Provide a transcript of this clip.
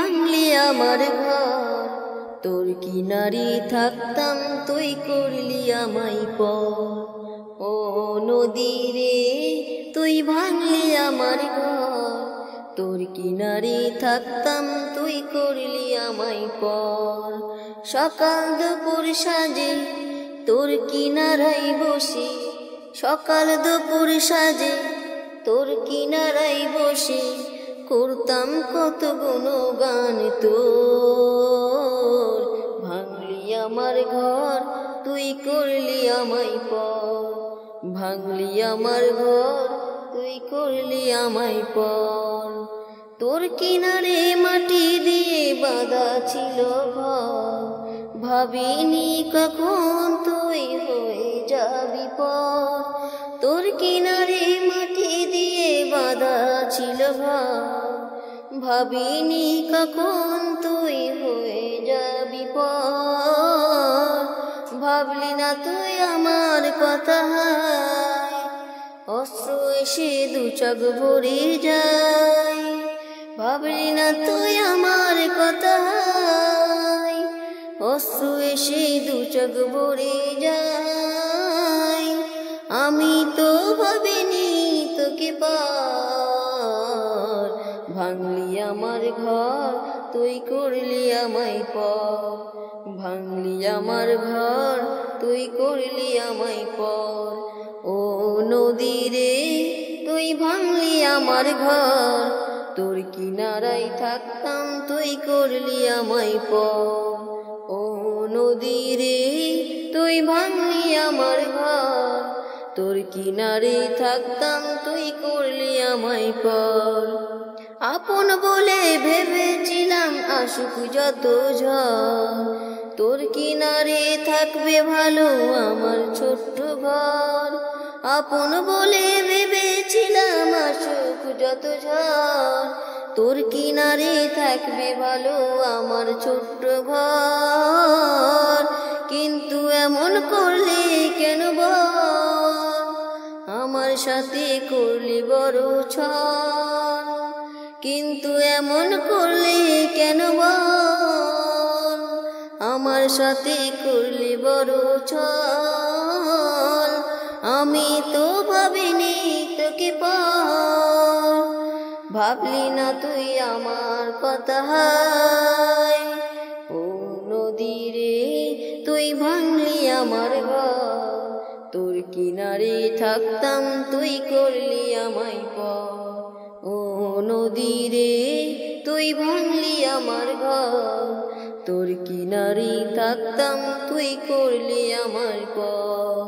ভাঙলি আমার ঘর, তোর কিনারে থাকতাম তুই করলি আমায় পর। ও নদী রে তুই ভাঙলি আমার ঘর, তোর কিনারে থাকতাম তুই করলি আমায় পর। সকাল দুপুর সাজে তোর কিনারায় বসে, সকাল দুপুর সাজে তোর কিনারায় বসে করতাম কত গুণগান তোর। ভাঙলি আমার ঘর তুই করলি আমায় পর, ভাঙলি আমার ঘর তুই করলি আমায় পর। তোর কিনারে মাটি দিয়ে বাঁধা ছিল ঘর, ভাবিনি কখন তুই হয়ে যাবি পর। তোর কিনারে মাটি দিয়ে বাঁধা ছিল ঘর, ভাবিনি কখন তুই হয়ে যাবি পর। ভাবলি না তুই আমার কথা, অস্ত্র এসে দু চোখ ভরে যায়। ভাবলি না তুই আমার কথা, অস্ত্র এসে দু চোখ ভরে যায়। আমি তো ভাবিনি তোকে পার, ভাঙলি আমার ঘর তুই করলি আমায় পর। ভাঙলি আমার ঘর তুই করলি আমায় পর। ও নদী রে তুই ভাঙলি আমার ঘর, তোর কিনারায় থাকতাম তুই করলি আমায় পর। ও নদী রে তুই ভাঙলি আমার ঘর, তোর কিনারে থাকতাম তুই করলি আমায় পর। আপন বলে ভেবেছিলাম আসুক যত ঝড়, তোর কিনারে থাকবে ভালো আমার ছোট্ট ঘর। আপন বলে ভেবেছিলাম আসুক যত ঝড়, তোর কিনারে থাকবে ভালো আমার ছোট্ট ঘর। কিন্তু এমন করলে কেন বল, আমার সাথে করলি বড় ছল। কিন্তু এমন করলে কেন বল, আমার সাথে করলি বড় ছল। আমি তো ভাবিনি তোকে পার, ভাবলি না তুই আমার কথা। ও নদী রে তুই ভাঙলি আমার ঘর, তোর কিনারে থাকতাম তুই করলি আমায় পর। ও নদী রে তুই ভাঙলি আমার ঘর, তোর কিনারে থাকতাম তুই করলি আমার পর।